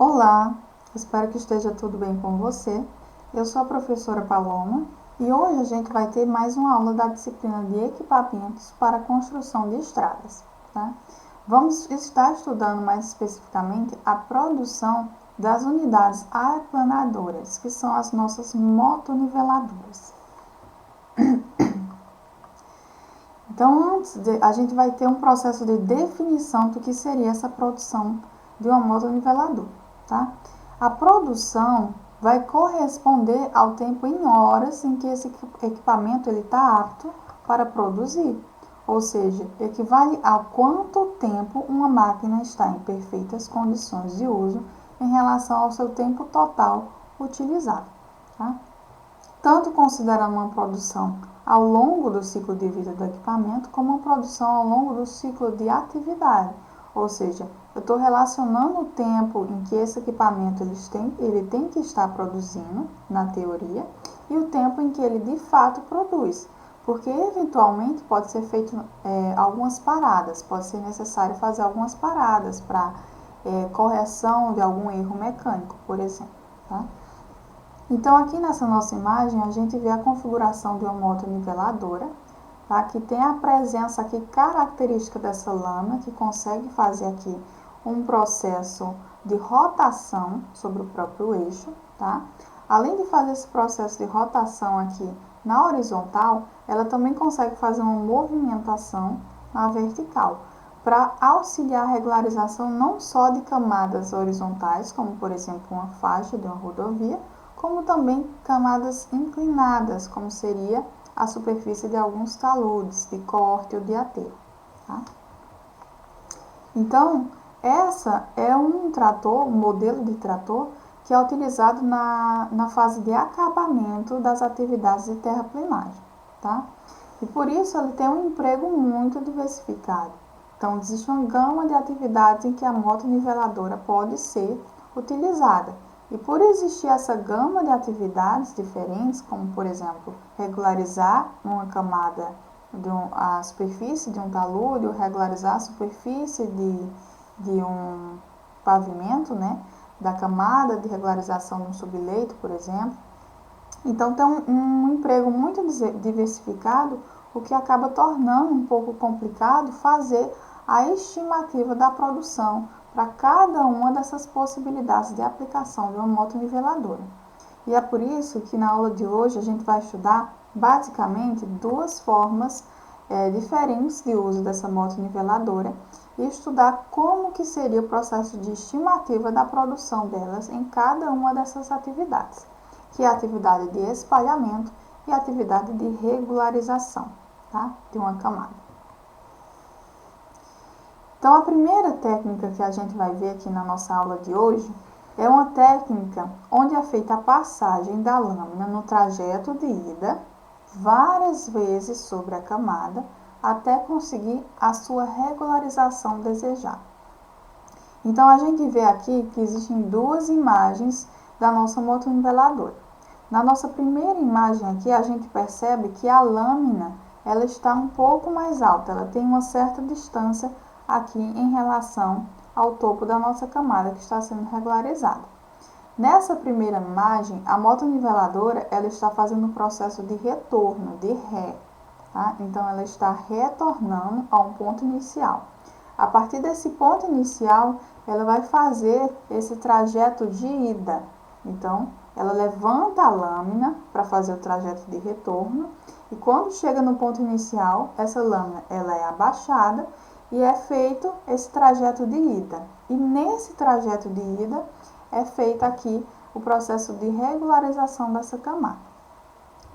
Olá, espero que esteja tudo bem com você. Eu sou a professora Paloma e hoje a gente vai ter mais uma aula da disciplina de equipamentos para a construção de estradas. Tá? Vamos estar estudando mais especificamente a produção das unidades aplanadoras, que são as nossas motoniveladoras. Então, a gente vai ter um processo de definição do que seria essa produção de uma motoniveladora. Tá? A produção vai corresponder ao tempo em horas em que esse equipamento está apto para produzir, ou seja, equivale a quanto tempo uma máquina está em perfeitas condições de uso em relação ao seu tempo total utilizado. Tá? Tanto considerando uma produção ao longo do ciclo de vida do equipamento, como uma produção ao longo do ciclo de atividade, ou seja, eu estou relacionando o tempo em que esse equipamento ele tem que estar produzindo, na teoria, e o tempo em que ele de fato produz, porque eventualmente pode ser feito algumas paradas, pode ser necessário fazer algumas paradas para correção de algum erro mecânico, por exemplo. Tá? Então, aqui nessa nossa imagem, a gente vê a configuração de uma motoniveladora, tá? Que tem a presença aqui característica dessa lâmina, que consegue fazer aqui um processo de rotação sobre o próprio eixo, tá? Além de fazer esse processo de rotação aqui na horizontal, ela também consegue fazer uma movimentação na vertical, para auxiliar a regularização não só de camadas horizontais, como por exemplo uma faixa de uma rodovia, como também camadas inclinadas, como seria a superfície de alguns taludes, de corte ou de aterro. Tá? Então, essa é um modelo de trator que é utilizado na fase de acabamento das atividades de terraplenagem. Tá? E por isso ele tem um emprego muito diversificado. Então, existe uma gama de atividades em que a motoniveladora pode ser utilizada. E por existir essa gama de atividades diferentes, como por exemplo, regularizar uma camada, a superfície de um talude, ou regularizar a superfície de um pavimento, né, da camada de regularização de um subleito, por exemplo. Então tem um emprego muito diversificado, o que acaba tornando um pouco complicado fazer a estimativa da produção para cada uma dessas possibilidades de aplicação de uma motoniveladora. E é por isso que na aula de hoje a gente vai estudar basicamente duas formas diferentes de uso dessa motoniveladora e estudar como que seria o processo de estimativa da produção delas em cada uma dessas atividades, que é a atividade de espalhamento e a atividade de regularização, tá? De uma camada. Então, a primeira técnica que a gente vai ver aqui na nossa aula de hoje é uma técnica onde é feita a passagem da lâmina no trajeto de ida várias vezes sobre a camada até conseguir a sua regularização desejada. Então, a gente vê aqui que existem duas imagens da nossa motoniveladora. Na nossa primeira imagem aqui, a gente percebe que a lâmina ela está um pouco mais alta, ela tem uma certa distância aqui em relação ao topo da nossa camada que está sendo regularizada. Nessa primeira imagem, a motoniveladora ela está fazendo um processo de retorno, de ré. Tá? Então, ela está retornando a um ponto inicial. A partir desse ponto inicial, ela vai fazer esse trajeto de ida. Então, ela levanta a lâmina para fazer o trajeto de retorno e quando chega no ponto inicial, essa lâmina ela é abaixada e é feito esse trajeto de ida. E nesse trajeto de ida é feito aqui o processo de regularização dessa camada.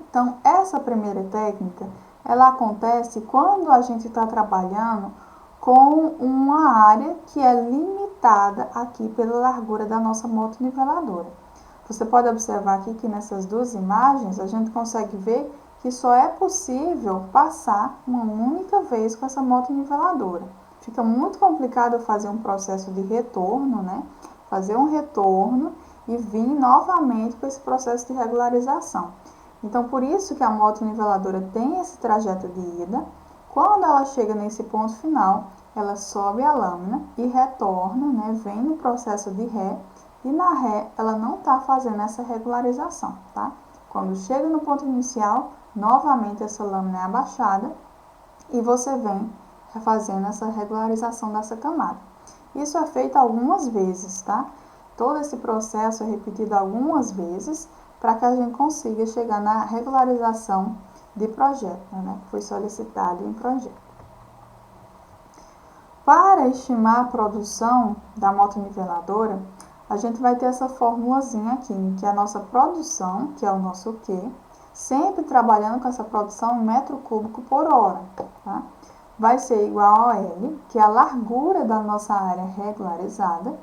Então, essa primeira técnica, ela acontece quando a gente está trabalhando com uma área que é limitada aqui pela largura da nossa motoniveladora. Você pode observar aqui que nessas duas imagens a gente consegue ver que só é possível passar uma única vez com essa motoniveladora. Fica muito complicado fazer um processo de retorno, né? Fazer um retorno e vir novamente com esse processo de regularização. Então, por isso que a motoniveladora tem esse trajeto de ida. Quando ela chega nesse ponto final, ela sobe a lâmina e retorna, né? Vem no processo de ré e na ré ela não está fazendo essa regularização, tá? Quando chega no ponto inicial, novamente essa lâmina é abaixada e você vem fazendo essa regularização dessa camada. Isso é feito algumas vezes, tá? Todo esse processo é repetido algumas vezes para que a gente consiga chegar na regularização de projeto, né? Que foi solicitado em projeto. Para estimar a produção da motoniveladora, a gente vai ter essa formulazinha aqui, em que a nossa produção, que é o nosso Q, sempre trabalhando com essa produção em metro cúbico por hora, tá? Vai ser igual a L, que é a largura da nossa área regularizada,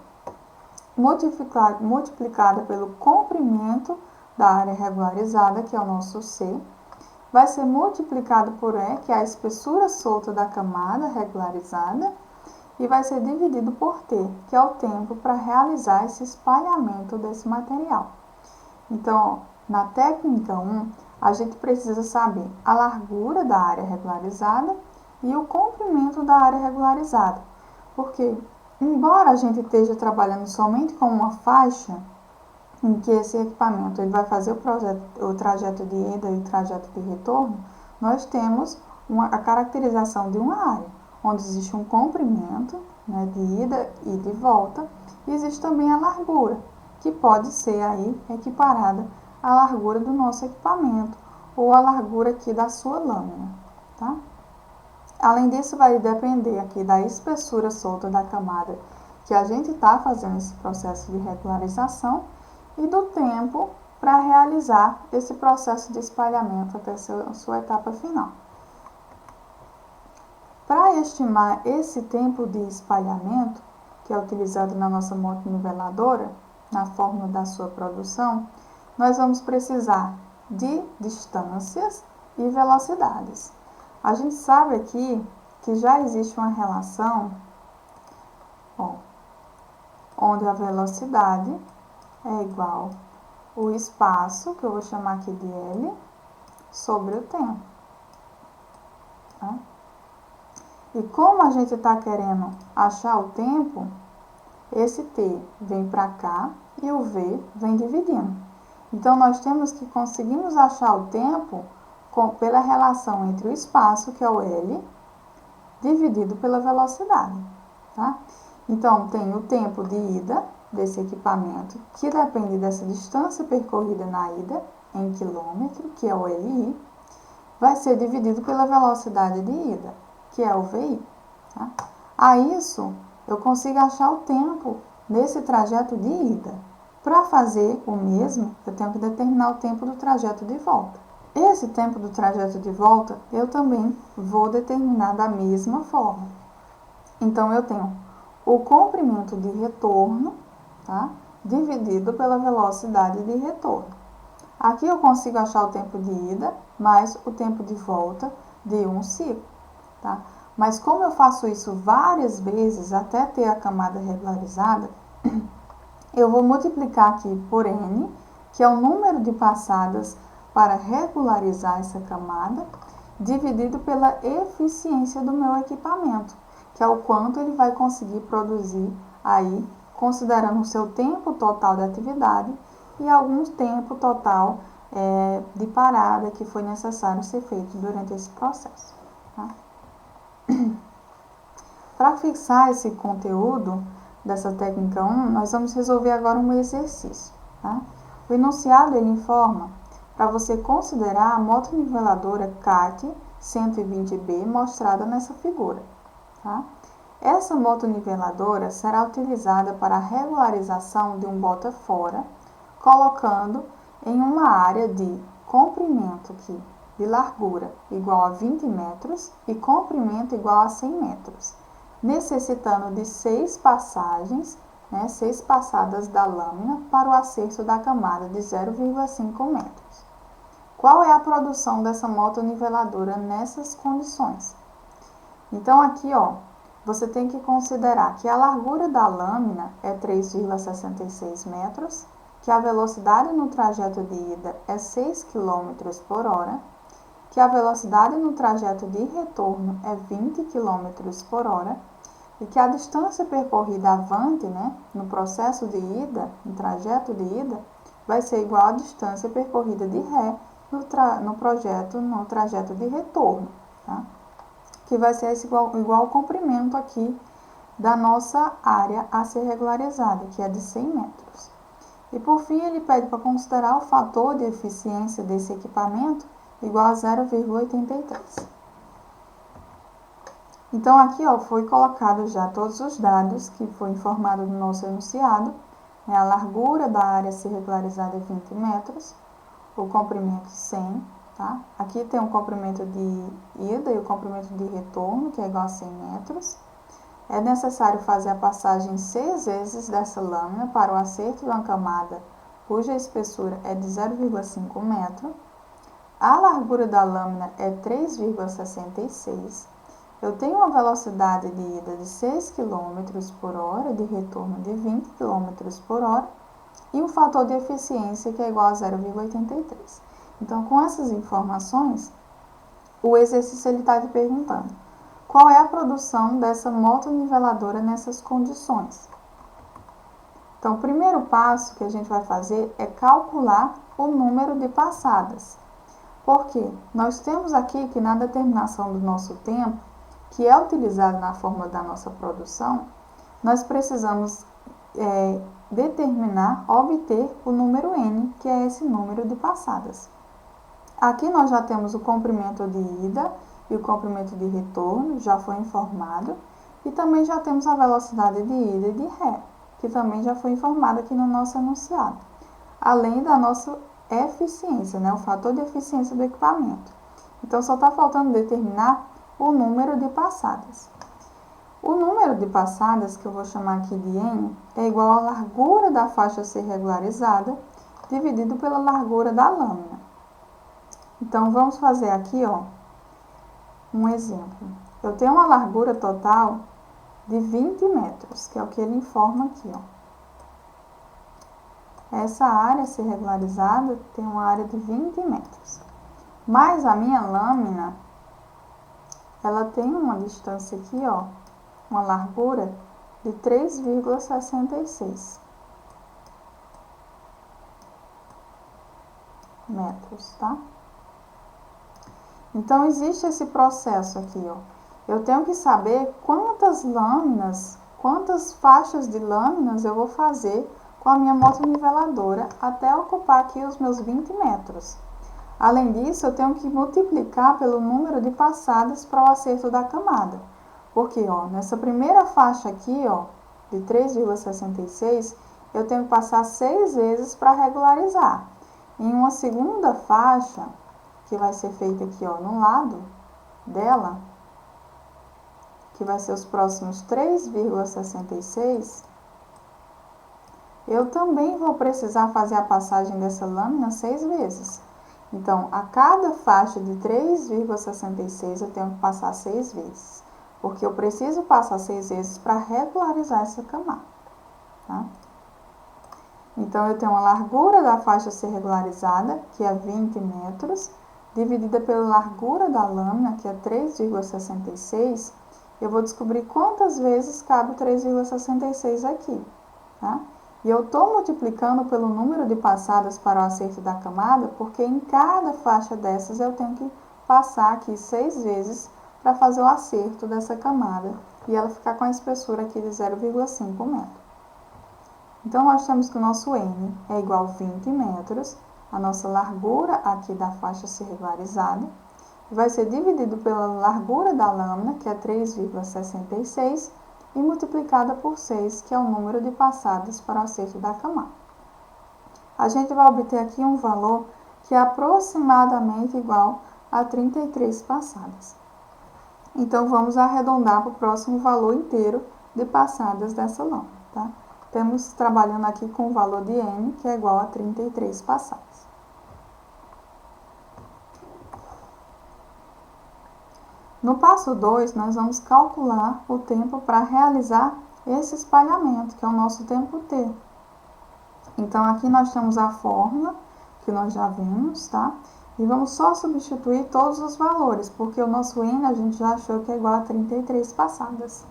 multiplicada pelo comprimento da área regularizada, que é o nosso C, vai ser multiplicado por E, que é a espessura solta da camada regularizada, e vai ser dividido por T, que é o tempo para realizar esse espalhamento desse material. Então, na técnica 1, a gente precisa saber a largura da área regularizada e o comprimento da área regularizada, porque, embora a gente esteja trabalhando somente com uma faixa, em que esse equipamento ele vai fazer o trajeto de ida e o trajeto de retorno, nós temos a caracterização de uma área, onde existe um comprimento, né, de ida e de volta, e existe também a largura, que pode ser aí equiparada à largura do nosso equipamento, ou a largura aqui da sua lâmina, tá? Além disso, vai depender aqui da espessura solta da camada que a gente está fazendo esse processo de regularização e do tempo para realizar esse processo de espalhamento até a sua etapa final. Para estimar esse tempo de espalhamento, que é utilizado na nossa motoniveladora, na fórmula da sua produção, nós vamos precisar de distâncias e velocidades. A gente sabe aqui que já existe uma relação, onde a velocidade é igual ao espaço, que eu vou chamar aqui de L, sobre o tempo. Tá? E como a gente está querendo achar o tempo, esse T vem para cá e o V vem dividindo. Então, nós temos que conseguirmos achar o tempo pela relação entre o espaço, que é o L, dividido pela velocidade. Tá? Então, tem o tempo de ida desse equipamento, que depende dessa distância percorrida na ida, em quilômetro, que é o LI, vai ser dividido pela velocidade de ida, que é o VI. Tá? A isso, eu consigo achar o tempo nesse trajeto de ida. Para fazer o mesmo, eu tenho que determinar o tempo do trajeto de volta. Esse tempo do trajeto de volta, eu também vou determinar da mesma forma. Então, eu tenho o comprimento de retorno, tá? Dividido pela velocidade de retorno. Aqui eu consigo achar o tempo de ida mais o tempo de volta de um ciclo. Tá? Mas como eu faço isso várias vezes até ter a camada regularizada, eu vou multiplicar aqui por N, que é o número de passadas para regularizar essa camada, dividido pela eficiência do meu equipamento, que é o quanto ele vai conseguir produzir aí, considerando o seu tempo total de atividade e algum tempo total de parada que foi necessário ser feito durante esse processo. Tá? Para fixar esse conteúdo dessa técnica 1, nós vamos resolver agora um exercício. Tá? O enunciado ele informa para você considerar a motoniveladora CAT 120B mostrada nessa figura. Tá? Essa motoniveladora será utilizada para a regularização de um bota-fora, colocando em uma área de comprimento aqui, de largura igual a 20 metros e comprimento igual a 100 metros, necessitando de 6 passagens, 6 passadas da lâmina para o acerto da camada de 0,5 metros. Qual é a produção dessa motoniveladora nessas condições? Então, aqui, você tem que considerar que a largura da lâmina é 3,66 metros, que a velocidade no trajeto de ida é 6 km por hora, que a velocidade no trajeto de retorno é 20 km por hora e que a distância percorrida avante, né, no processo de ida, no trajeto de ida, vai ser igual à distância percorrida de ré no trajeto de retorno, tá? Que vai ser igual ao comprimento aqui da nossa área a ser regularizada, que é de 100 metros. E por fim, ele pede para considerar o fator de eficiência desse equipamento igual a 0,83. Então, aqui foi colocado já todos os dados que foi informado no nosso enunciado, né? A largura da área a ser regularizada é 20 metros, o comprimento 100, tá? Aqui tem o comprimento de ida e o comprimento de retorno, que é igual a 100 metros. É necessário fazer a passagem 6 vezes dessa lâmina para o acerto de uma camada cuja espessura é de 0,5 metro. A largura da lâmina é 3,66. Eu tenho uma velocidade de ida de 6 km por hora, de retorno de 20 km por hora, e um fator de eficiência que é igual a 0,83. Então, com essas informações, o exercício está te perguntando qual é a produção dessa motoniveladora nessas condições. Então, o primeiro passo que a gente vai fazer é calcular o número de passadas. Porque nós temos aqui que na determinação do nosso tempo, que é utilizado na fórmula da nossa produção, nós precisamos obter o número n, que é esse número de passadas. Aqui nós já temos o comprimento de ida e o comprimento de retorno, já foi informado, e também já temos a velocidade de ida e de ré, que também já foi informado aqui no nosso enunciado, além da nossa eficiência, né, o fator de eficiência do equipamento. Então, só está faltando determinar o número de passadas. O número de passadas, que eu vou chamar aqui de n, é igual à largura da faixa a ser regularizada, dividido pela largura da lâmina. Então, vamos fazer aqui, um exemplo. Eu tenho uma largura total de 20 metros, que é o que ele informa aqui, Essa área a ser regularizada tem uma área de 20 metros. Mas a minha lâmina, ela tem uma distância aqui, uma largura de 3,66 metros, tá? Então, existe esse processo aqui, Eu tenho que saber quantas faixas de lâminas eu vou fazer com a minha motoniveladora até ocupar aqui os meus 20 metros. Além disso, eu tenho que multiplicar pelo número de passadas para o acerto da camada. Porque, nessa primeira faixa aqui, de 3,66, eu tenho que passar 6 vezes para regularizar. Em uma segunda faixa, que vai ser feita aqui, no lado dela, que vai ser os próximos 3,66, eu também vou precisar fazer a passagem dessa lâmina 6 vezes. Então, a cada faixa de 3,66 eu tenho que passar 6 vezes, porque eu preciso passar 6 vezes para regularizar essa camada, tá? Então, eu tenho a largura da faixa a ser regularizada, que é 20 metros, dividida pela largura da lâmina, que é 3,66, eu vou descobrir quantas vezes cabe o 3,66 aqui, tá? E eu estou multiplicando pelo número de passadas para o acerto da camada, porque em cada faixa dessas eu tenho que passar aqui 6 vezes para fazer o acerto dessa camada e ela ficar com a espessura aqui de 0,5 metro. Então, nós temos que o nosso N é igual a 20 metros, a nossa largura aqui da faixa a ser regularizada, vai ser dividido pela largura da lâmina, que é 3,66, e multiplicada por 6, que é o número de passadas para o acerto da camada. A gente vai obter aqui um valor que é aproximadamente igual a 33 passadas. Então, vamos arredondar para o próximo valor inteiro de passadas dessa lâmina, tá? Temos trabalhando aqui com o valor de N, que é igual a 33 passadas. No passo 2, nós vamos calcular o tempo para realizar esse espalhamento, que é o nosso tempo T. Então, aqui nós temos a fórmula, que nós já vimos, tá? E vamos só substituir todos os valores, porque o nosso N a gente já achou que é igual a 33 passadas.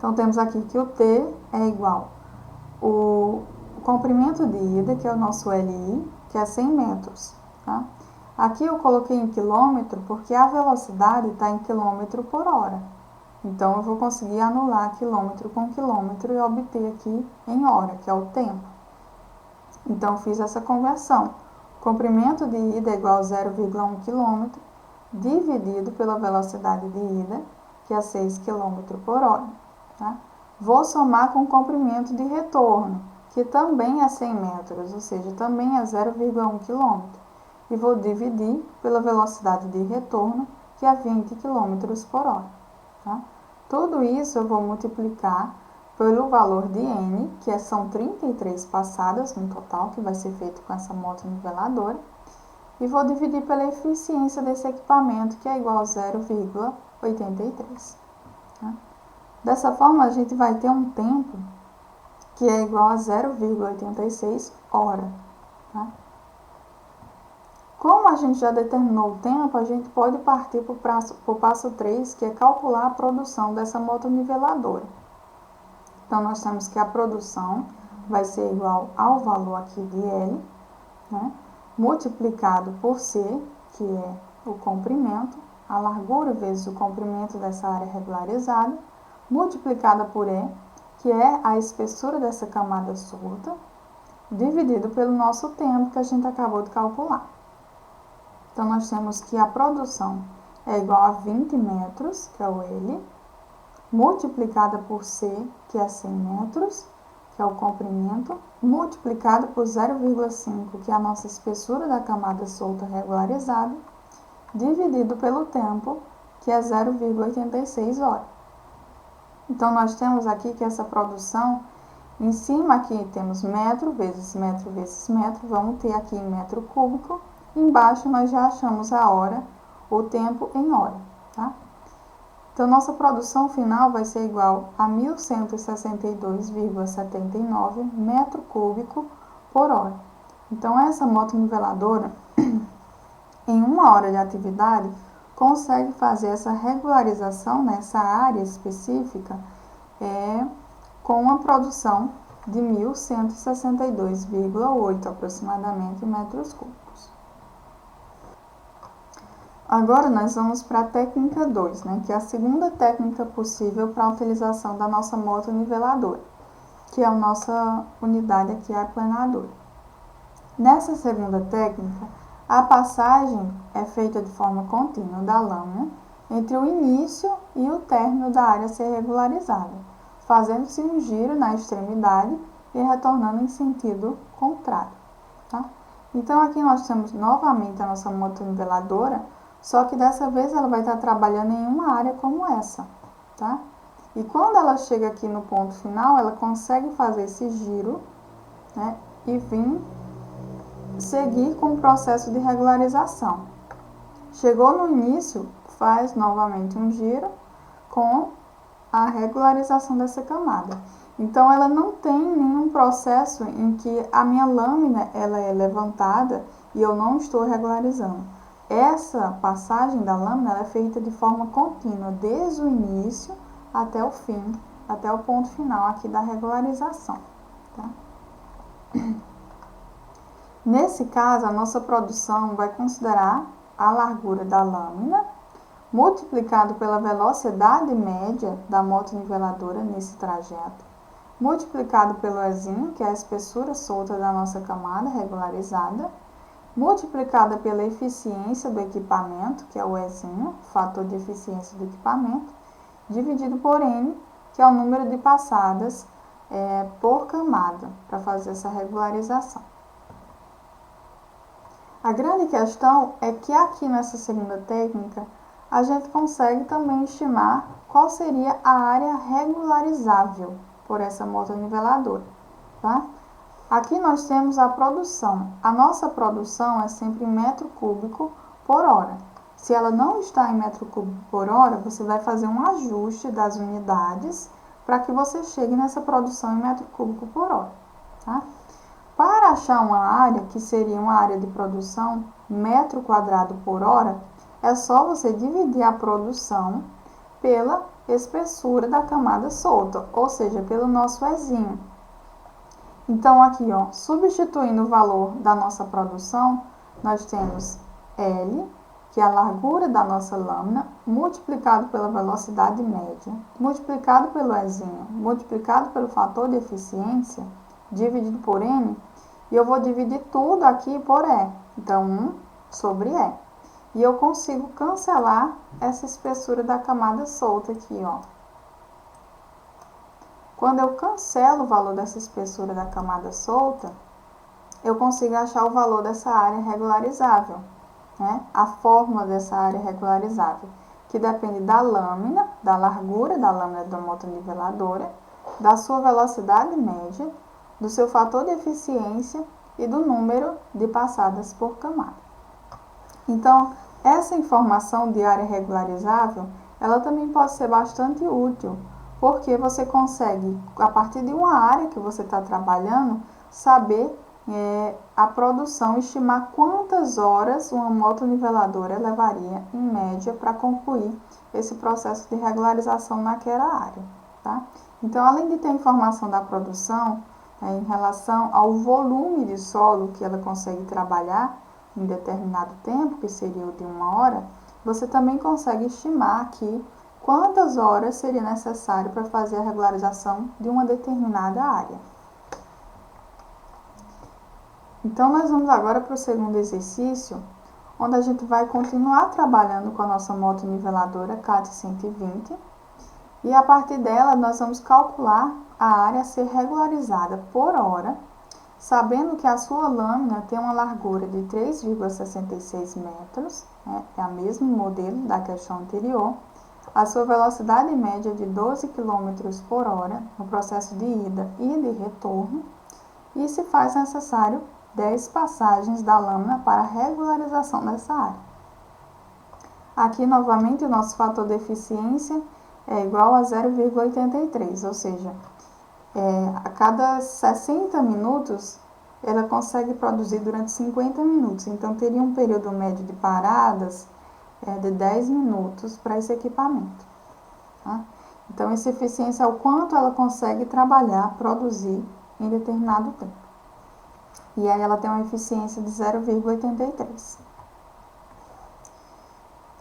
Então, temos aqui que o T é igual o comprimento de ida, que é o nosso LI, que é 100 metros. Tá? Aqui eu coloquei em quilômetro porque a velocidade está em quilômetro por hora. Então, eu vou conseguir anular quilômetro com quilômetro e obter aqui em hora, que é o tempo. Então, fiz essa conversão. Comprimento de ida é igual a 0,1 km dividido pela velocidade de ida, que é 6 km por hora. Tá? Vou somar com o comprimento de retorno, que também é 100 metros, ou seja, também é 0,1 km. E vou dividir pela velocidade de retorno, que é 20 km por hora. Tá? Tudo isso eu vou multiplicar pelo valor de N, que são 33 passadas no total, que vai ser feito com essa moto niveladora, e vou dividir pela eficiência desse equipamento, que é igual a 0,83. Tá? Dessa forma, a gente vai ter um tempo que é igual a 0,86 hora. Tá? Como a gente já determinou o tempo, a gente pode partir para o passo 3, que é calcular a produção dessa motoniveladora. Então, nós temos que a produção vai ser igual ao valor aqui de L, né, multiplicado por C, que é o comprimento, a largura vezes o comprimento dessa área regularizada, multiplicada por E, que é a espessura dessa camada solta, dividido pelo nosso tempo que a gente acabou de calcular. Então, nós temos que a produção é igual a 20 metros, que é o L, multiplicada por C, que é 100 metros, que é o comprimento, multiplicado por 0,5, que é a nossa espessura da camada solta regularizada, dividido pelo tempo, que é 0,86 horas. Então, nós temos aqui que essa produção, em cima aqui temos metro vezes metro vezes metro, vamos ter aqui em metro cúbico, embaixo nós já achamos a hora, o tempo em hora, tá? Então, nossa produção final vai ser igual a 1.162,79 metro cúbico por hora. Então, essa motoniveladora, em 1 hora de atividade, consegue fazer essa regularização nessa área específica com uma produção de 1.162,8 aproximadamente metros cúbicos. Agora, nós vamos para a técnica 2, né, que é a segunda técnica possível para a utilização da nossa motoniveladora, que é a nossa unidade aqui, a aplanadora. Nessa segunda técnica, a passagem é feita de forma contínua da lâmina entre o início e o término da área a ser regularizada, fazendo-se um giro na extremidade e retornando em sentido contrário. Tá? Então, aqui nós temos novamente a nossa motoniveladora, só que dessa vez ela vai estar trabalhando em uma área como essa, tá? E quando ela chega aqui no ponto final, ela consegue fazer esse giro, né? E vir seguir com o processo de regularização. Chegou no início, faz novamente um giro com a regularização dessa camada. Então, ela não tem nenhum processo em que a minha lâmina ela é levantada e eu não estou regularizando. Essa passagem da lâmina ela é feita de forma contínua, desde o início até o fim, até o ponto final aqui da regularização. Tá? Nesse caso, a nossa produção vai considerar a largura da lâmina, multiplicado pela velocidade média da motoniveladora nesse trajeto, multiplicado pelo Ezinho, que é a espessura solta da nossa camada regularizada, multiplicada pela eficiência do equipamento, que é o Ezinho, fator de eficiência do equipamento, dividido por N, que é o número de passadas por camada, para fazer essa regularização. A grande questão é que aqui nessa segunda técnica, a gente consegue também estimar qual seria a área regularizável por essa motoniveladora, tá? Aqui nós temos a produção. A nossa produção é sempre em metro cúbico por hora. Se ela não está em metro cúbico por hora, você vai fazer um ajuste das unidades para que você chegue nessa produção em metro cúbico por hora. Tá? Para achar uma área, que seria uma área de produção metro quadrado por hora, é só você dividir a produção pela espessura da camada solta, ou seja, pelo nosso Ezinho. Então, aqui, ó, substituindo o valor da nossa produção, nós temos L, que é a largura da nossa lâmina, multiplicado pela velocidade média, multiplicado pelo Ezinho, multiplicado pelo fator de eficiência, dividido por N, e eu vou dividir tudo aqui por E. Então, 1 sobre E. E eu consigo cancelar essa espessura da camada solta aqui, ó. Quando eu cancelo o valor dessa espessura da camada solta, eu consigo achar o valor dessa área regularizável, né? A fórmula dessa área regularizável, que depende da lâmina, da largura da lâmina da motoniveladora, da sua velocidade média, do seu fator de eficiência e do número de passadas por camada. Então, essa informação de área regularizável, ela também pode ser bastante útil, porque você consegue, a partir de uma área que você está trabalhando, saber a produção, estimar quantas horas uma motoniveladora levaria, em média, para concluir esse processo de regularização naquela área. Tá? Então, além de ter informação da produção, em relação ao volume de solo que ela consegue trabalhar em determinado tempo, que seria o de 1 hora, você também consegue estimar aqui quantas horas seria necessário para fazer a regularização de uma determinada área. Então, nós vamos agora para o segundo exercício, onde a gente vai continuar trabalhando com a nossa motoniveladora CAT 120, e a partir dela nós vamos calcular a área a ser regularizada por hora, sabendo que a sua lâmina tem uma largura de 3,66 metros, né? É o mesmo modelo da questão anterior, a sua velocidade média de 12 km por hora no processo de ida e de retorno, e se faz necessário 10 passagens da lâmina para a regularização dessa área. Aqui, novamente, o nosso fator de eficiência é igual a 0,83, ou seja, a cada 60 minutos, ela consegue produzir durante 50 minutos. Então, teria um período médio de paradas de 10 minutos para esse equipamento. Tá? Então, essa eficiência é o quanto ela consegue trabalhar, produzir em determinado tempo. E aí ela tem uma eficiência de 0,83.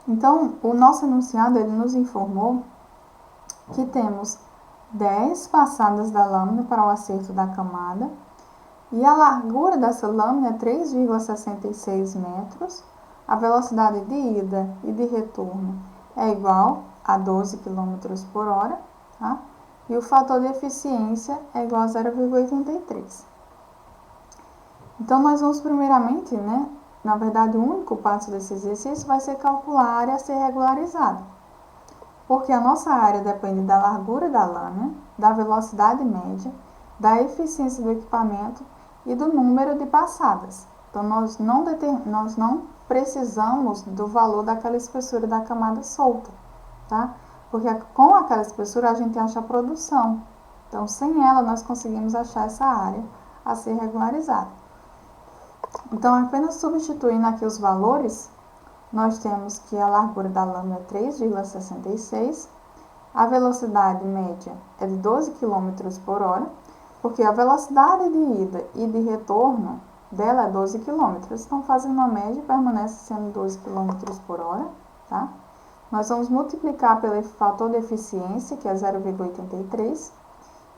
Então, o nosso enunciado, ele nos informou que temos 10 passadas da lâmina para o acerto da camada, e a largura dessa lâmina é 3,66 metros, a velocidade de ida e de retorno é igual a 12 km por hora, tá? E o fator de eficiência é igual a 0,83. Então, nós vamos primeiramente, na verdade, o único passo desse exercício vai ser calcular a área a ser regularizada. Porque a nossa área depende da largura da lâmina, da velocidade média, da eficiência do equipamento e do número de passadas. Então, nós não precisamos do valor daquela espessura da camada solta, tá? Porque com aquela espessura a gente acha a produção. Então, sem ela, nós conseguimos achar essa área a ser regularizada. Então, apenas substituindo aqui os valores, nós temos que a largura da lâmina é 3,66, a velocidade média é de 12 km por hora, porque a velocidade de ida e de retorno dela é 12 km. Então, fazendo uma média, permanece sendo 12 km por hora, tá? Nós vamos multiplicar pelo fator de eficiência, que é 0,83,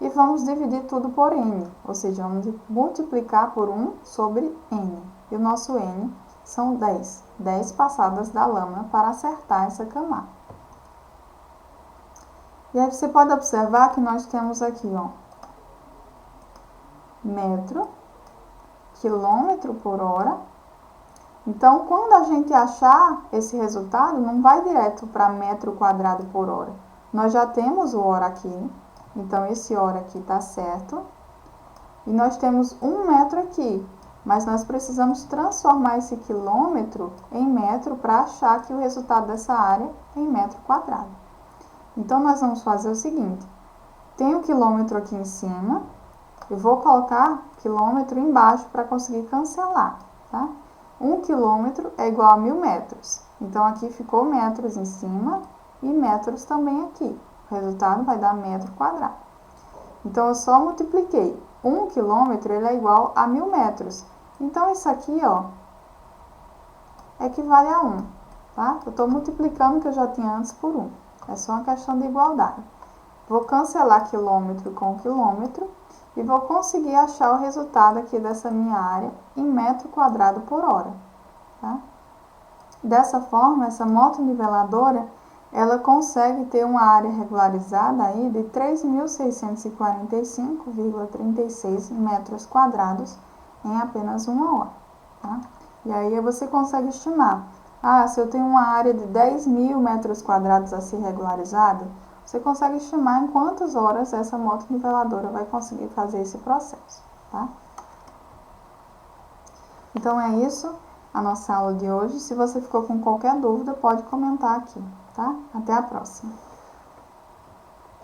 e vamos dividir tudo por N, ou seja, vamos multiplicar por 1 sobre N. E o nosso N são 10 passadas da lâmina para acertar essa camada. E aí você pode observar que nós temos aqui, ó, metro, quilômetro por hora. Então, quando a gente achar esse resultado, não vai direto para metro quadrado por hora. Nós já temos o hora aqui, então esse hora aqui está certo. E nós temos 1 metro aqui, mas nós precisamos transformar esse quilômetro em metro para achar aqui o resultado dessa área em metro quadrado. Então, nós vamos fazer o seguinte, tem um quilômetro aqui em cima, eu vou colocar quilômetro embaixo para conseguir cancelar, tá? 1 quilômetro é igual a 1000 metros. Então, aqui ficou metros em cima e metros também aqui. O resultado vai dar metro quadrado. Então, eu só multipliquei. 1 quilômetro ele é igual a 1000 metros. Então, isso aqui, ó, equivale a 1, tá? Eu estou multiplicando o que eu já tinha antes por 1. É só uma questão de igualdade. Vou cancelar quilômetro com quilômetro e vou conseguir achar o resultado aqui dessa minha área em metro quadrado por hora, tá? Dessa forma, essa motoniveladora, ela consegue ter uma área regularizada aí de 3.645,36 metros quadrados em apenas uma hora, tá? E aí você consegue estimar, se eu tenho uma área de 10.000 metros quadrados a ser regularizada, você consegue estimar em quantas horas essa motoniveladora vai conseguir fazer esse processo, tá? Então é isso, a nossa aula de hoje. Se você ficou com qualquer dúvida, pode comentar aqui, tá? Até a próxima!